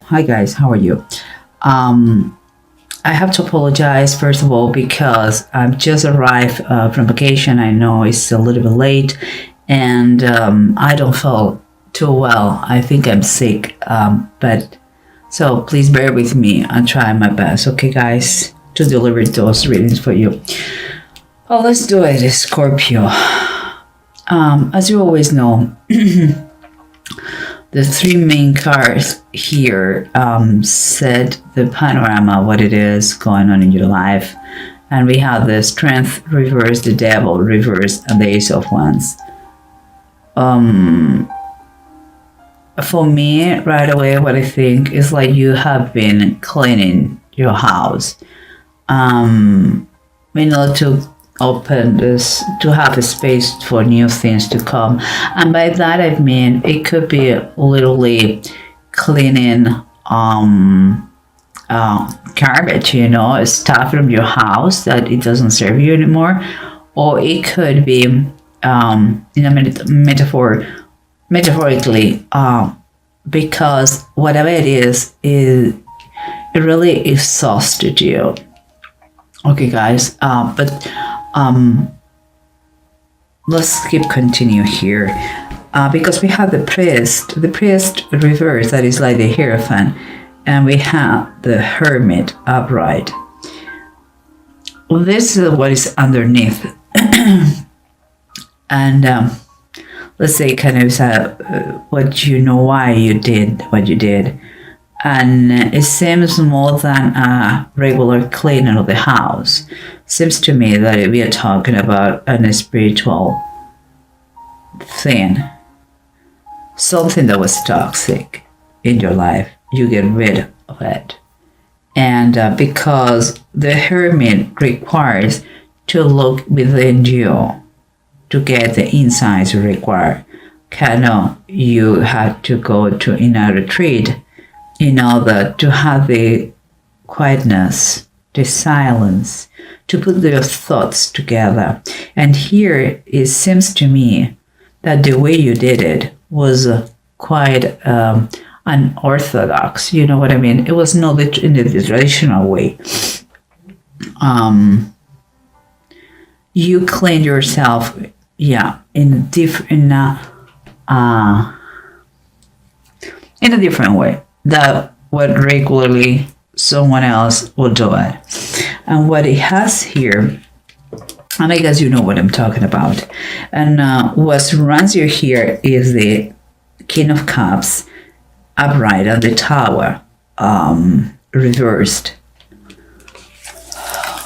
Hi guys, how are you? I have to apologize first of all because I've just arrived from vacation. I know it's a little bit late and I don't feel too well. I think I'm sick, but so please bear with me. I'll try my best, okay guys, to deliver those readings for you. Oh, let's do it, Scorpio. As you always know, the three main cards here set the panorama, what it is going on in your life. And we have the Strength reverse, the Devil reverse, and the Ace of Wands. For me, right away, what I think is like you have been cleaning your house. To open this, to have a space for new things to come, and by that I mean it could be literally cleaning garbage, stuff from your house that it doesn't serve you anymore, or it could be metaphorically, because whatever it is it really exhausted you. Okay guys, let's continue here, because we have the priest reverse, that is like the Hierophant, and we have the Hermit upright. Well, this is what is underneath. And let's say kind of what you know, why you did what you did. And it seems more than a regular cleaning of the house. Seems to me that we are talking about a spiritual thing. Something that was toxic in your life. You get rid of it. And because the Hermit requires to look within you to get the insights you require. You had to go to inner retreat in order to have the quietness, the silence, to put your thoughts together. And here it seems to me that the way you did it was quite unorthodox. You know what I mean? It was not in the traditional way. You cleaned yourself, in a different way that what regularly someone else will do it. And what it has here, and I guess you know what I'm talking about, and what surrounds you here is the King of Cups upright and the Tower reversed.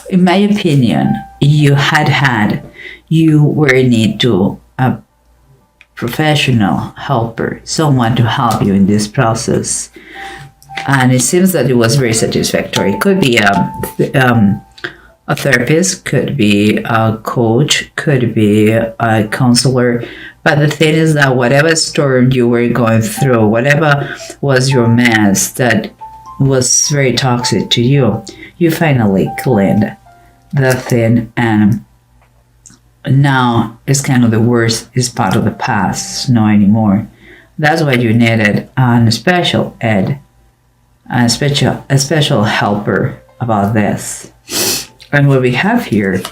In my opinion, you were in need to a professional helper, someone to help you in this process. And it seems that it was very satisfactory. It could be a therapist, could be a coach, could be a counselor. But the thing is that whatever storm you were going through, whatever was your mess that was very toxic to you, you finally cleaned the thing, and now it's kind of the worst is part of the past, no anymore. That's why you needed a special helper about this. And what we have here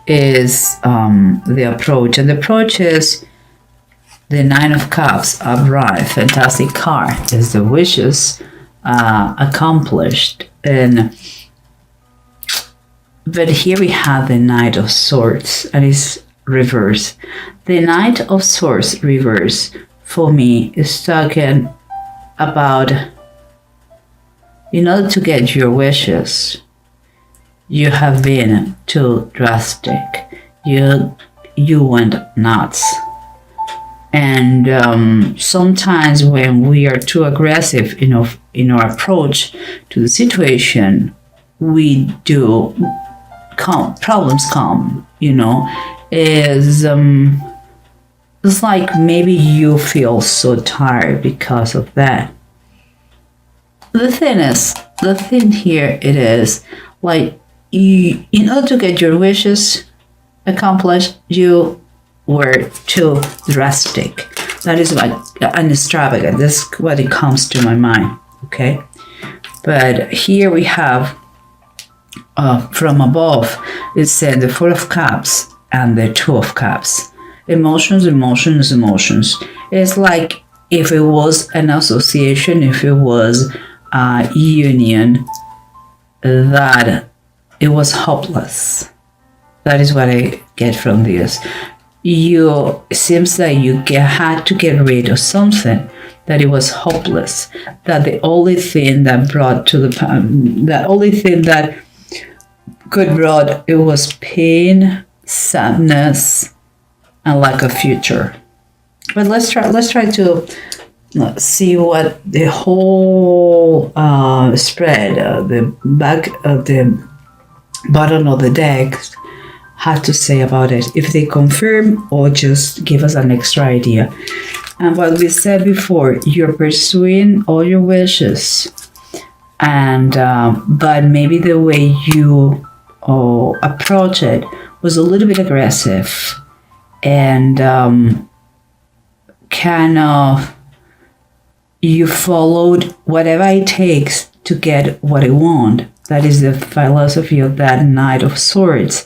is the approach, and the approach is the Nine of Cups upright. Fantastic card. Is the wishes accomplished. But here we have the Knight of Swords, and it's reverse. The Knight of Swords reverse for me is talking about, in order to get your wishes, you have been too drastic. You went nuts. And sometimes when we are too aggressive in our approach to the situation, problems come, it's like maybe you feel so tired because of that. The thing here, it is like, in order to get your wishes accomplished, you were too drastic. That is like an extravagant. That's what it comes to my mind. Okay, but here we have from above. It said the Four of Cups and the Two of Cups. Emotions, emotions, emotions. It's like if it was an association, if it was a union, that it was hopeless. That is what I get from this. It seems that you had to get rid of something, that it was hopeless, that the only thing that could brought it was pain, sadness, and lack of future. But let's try to see what the whole spread, the back of the bottom of the deck, have to say about it, if they confirm or just give us an extra idea. And what we said before, you're pursuing all your wishes, and but maybe the way you approach it was a little bit aggressive, and kind of you followed whatever it takes to get what I want. That is the philosophy of that Knight of Swords.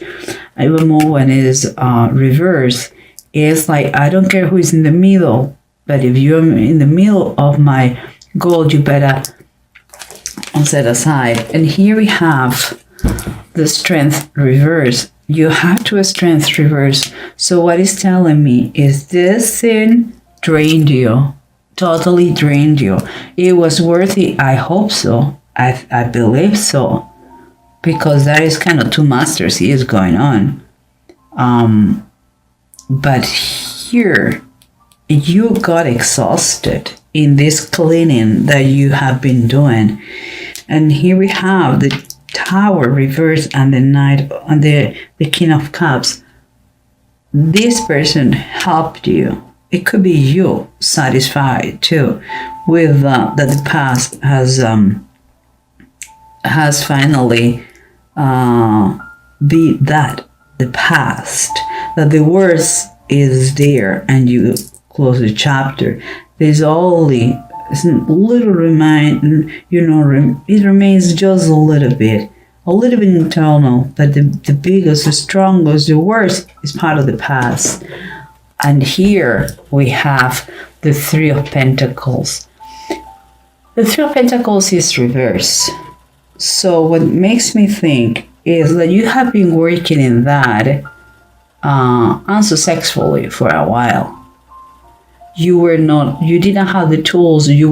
Even more when it is reversed, it's like, I don't care who is in the middle, but if you're in the middle of my goal, you better set aside. And here we have the Strength reverse. You have to a Strength reverse. So what it's telling me is this thing drained you, totally drained you. It was worthy. I hope so. I believe so, because that is kind of two masters is going on. But here you got exhausted in this cleaning that you have been doing, and here we have the Tower reverse and the Knight and the King of Cups. This person helped you. It could be you satisfied too with that the past has finally beat that the past, that the worst is there, and you close the chapter. There's only a little it remains just a little bit internal, but the biggest, the strongest, the worst is part of the past. And here we have the Three of Pentacles. The Three of Pentacles is reverse. So what makes me think is that you have been working in that unsuccessfully for a while. You didn't have the tools, you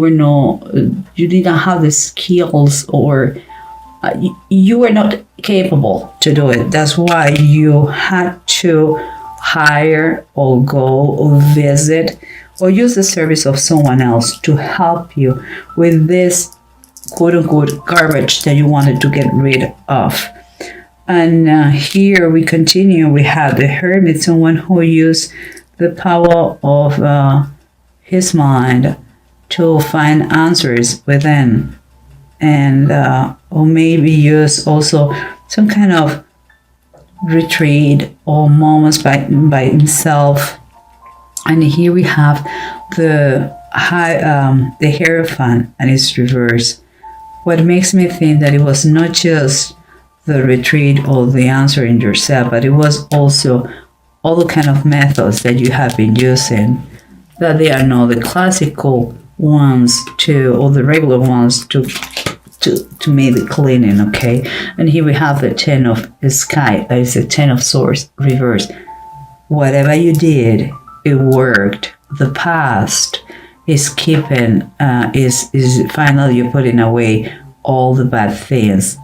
didn't have the skills, or you were not capable to do it. That's why you had to hire or go or visit or use the service of someone else to help you with this quote-unquote garbage that you wanted to get rid of. And here we continue. We have the Hermit, someone who used the power of his mind to find answers within, and or maybe use also some kind of retreat or moments by himself. And here we have the Hierophant and its reverse. What makes me think that it was not just the retreat or the answer in yourself, but it was also all the kind of methods that you have been using, that they are not the classical ones or the regular ones to make the cleaning, okay? And here we have the Ten of Sky, that is the Ten of Swords reverse. Whatever you did, it worked. The past is keeping, is finally you're putting away all the bad things.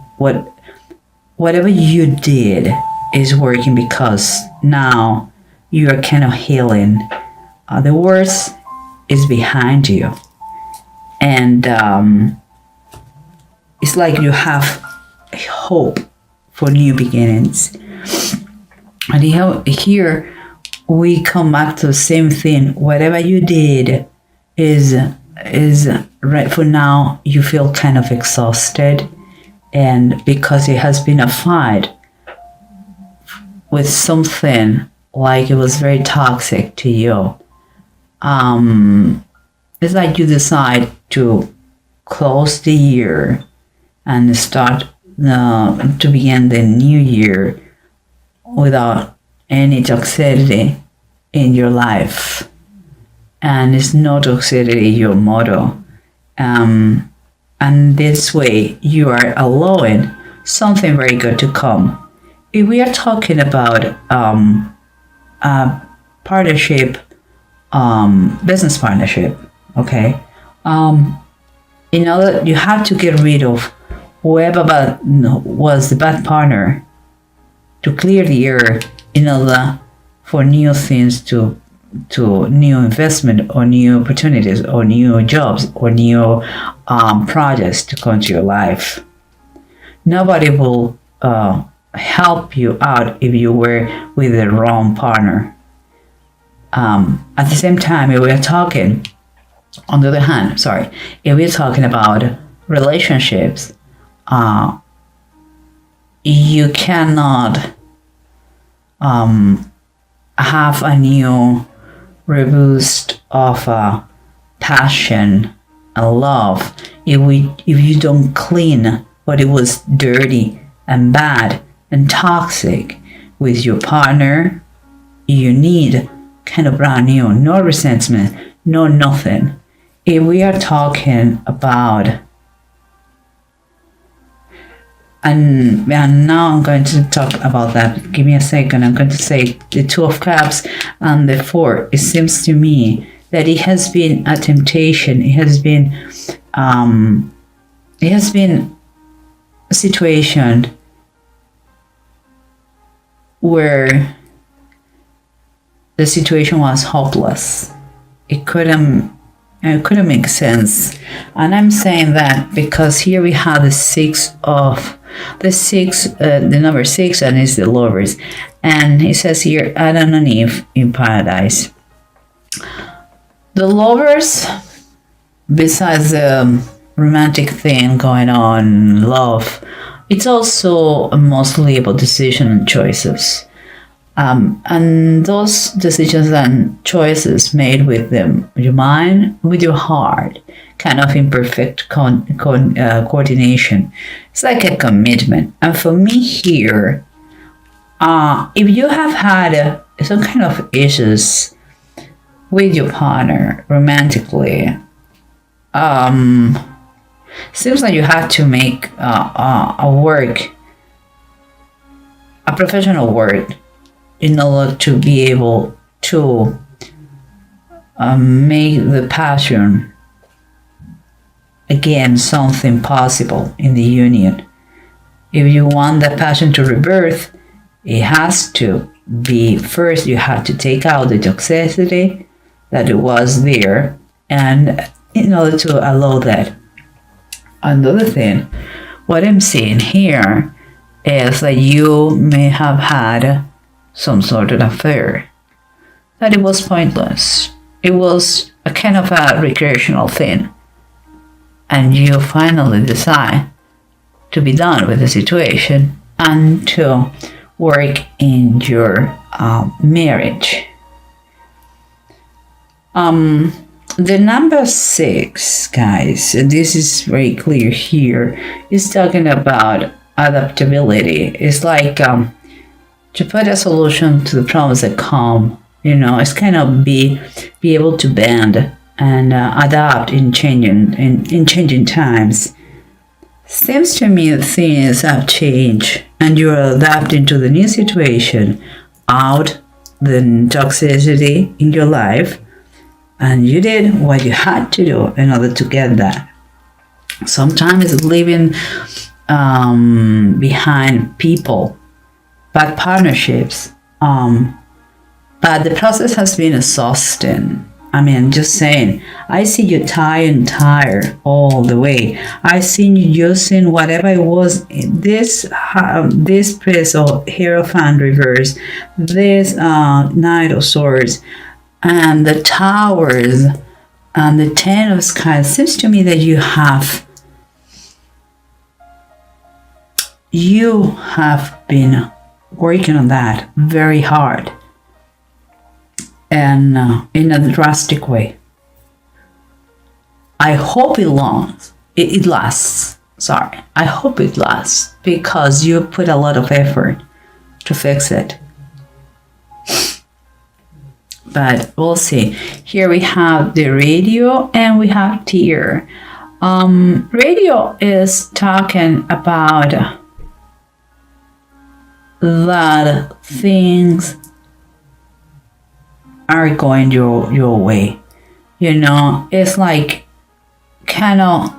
Whatever you did is working, because now you are kind of healing. The worst is behind you, and it's like you have hope for new beginnings. And here we come back to the same thing. Whatever you did is right for now. You feel kind of exhausted, and because it has been a fight with something, like it was very toxic to you, It's like you decide to close the year and start to begin the new year without any toxicity in your life. And it's no toxicity your motto. And this way you are allowing something very good to come. If we are talking about a partnership, business partnership, okay, in order, you have to get rid of whoever was the bad partner to clear the air in order for new things to new investment or new opportunities or new jobs or new projects to come to your life. Nobody will help you out if you were with the wrong partner. At the same time, if we're talking, on the other hand, if we're talking about relationships, you cannot have a new reboost of passion and love if you don't clean what it was dirty and bad and toxic with your partner. You need kind of brand new, no resentment, no nothing. If we are talking about, and now I'm going to talk about that. Give me a second. I'm going to say the Two of Cups and the Four. It seems to me that it has been a temptation. It has been a situation where the situation was hopeless. It couldn't make sense. And I'm saying that because here we have the number 6, and it's the Lovers. And it says here, Adam and Eve in paradise. The Lovers, besides the romantic thing going on, love, it's also mostly about decision and choices. And those decisions and choices made with your mind, with your heart, kind of imperfect coordination. It's like a commitment. And for me here, if you have had some kind of issues with your partner romantically, seems like you have to make a professional work in order to be able to make the passion again something possible in the union. If you want that passion to rebirth, it has to be, first you have to take out the toxicity that it was there, and in order to allow that. Another thing, what I'm seeing here is that you may have had some sort of affair, that it was pointless. It was a kind of a recreational thing, and you finally decide to be done with the situation and to work in your marriage. The number 6, guys, and this is very clear here, is talking about adaptability. It's like to put a solution to the problems that come. It's kind of be able to bend and adapt in changing times. Seems to me that things have changed and you're adapting to the new situation, out the toxicity in your life, and you did what you had to do in order to get that. Sometimes leaving behind people, bad partnerships, but the process has been exhausting. I mean, just saying, I see you tired all the way. I seen you using whatever it was, this Prince or Hierophant reverse, this Knight of Swords, and the Towers, and the Ten of Sky. It seems to me that you have been working on that very hard. and in a drastic way. I hope it lasts. It lasts. Sorry. I hope it lasts because you put a lot of effort to fix it. But we'll see. Here we have the radio and we have tear. Radio is talking about that things are going your way. You know, it's like kind of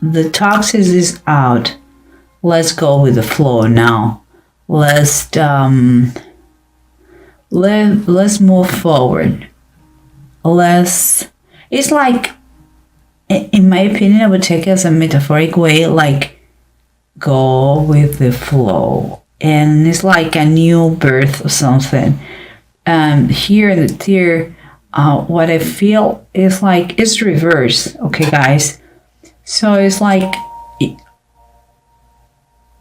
the toxic is out. Let's go with the flow now. Let's move forward. It's like, in my opinion, I would take it as a metaphoric way, like go with the flow. And it's like a new birth or something. Here in the tear, what I feel is like it's reverse, okay, guys? So it's like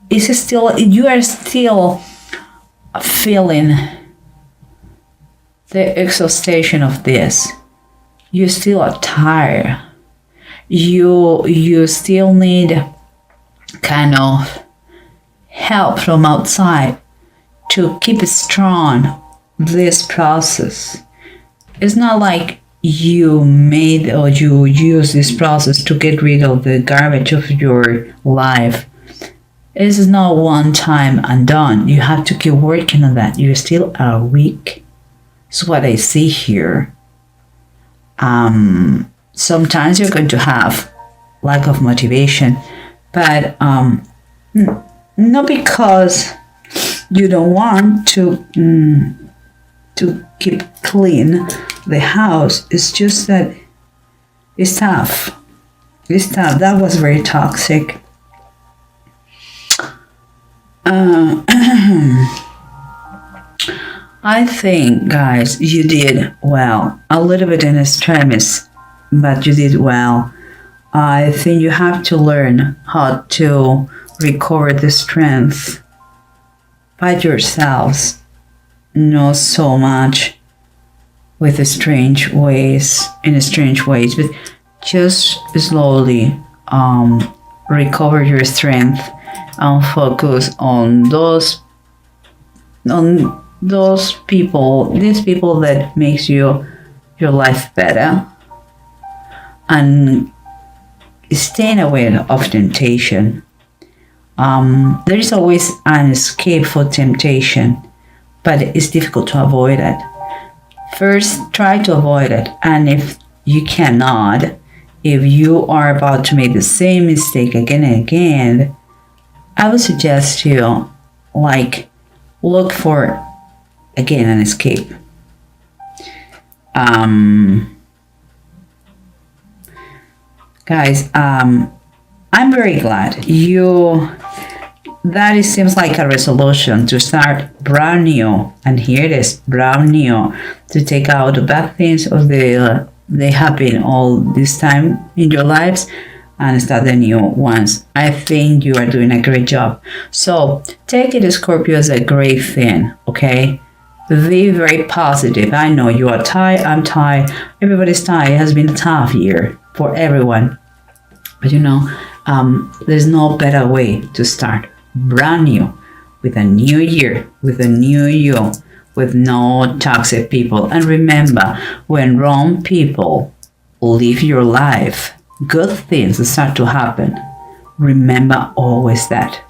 it's still, you are still feeling the exhaustion of this. You still are tired. You still need kind of help from outside to keep it strong, this process. It's not like you made or you use this process to get rid of the garbage of your life. It's not one time and done. You have to keep working on that. You still are weak. That's what I see here. Sometimes you're going to have lack of motivation, but not because you don't want to keep clean the house. It's just that it's tough. It's tough. That was very toxic. I think, guys, you did well. A little bit in extremis, but you did well. I think you have to learn how to recover the strength by yourselves, not so much with strange ways, but just slowly recover your strength and focus on these people that makes your life better, and staying away of temptation. There is always an escape for temptation, but it's difficult to avoid it. First, try to avoid it, and if you cannot, if you are about to make the same mistake again and again, I would suggest you look for again an escape. Guys, I'm very glad that it seems like a resolution to start brand new, and here it is, brand new, to take out the bad things of they have been all this time in your lives and start the new ones. I think you are doing a great job. So take it, Scorpio, as a great thing, okay? Be very positive. I know you are tired, I'm tired, everybody's tired. It has been a tough year for everyone. But there's no better way to start brand new, with a new year, with a new you, with no toxic people. And remember, when wrong people leave your life, good things start to happen. Remember always that.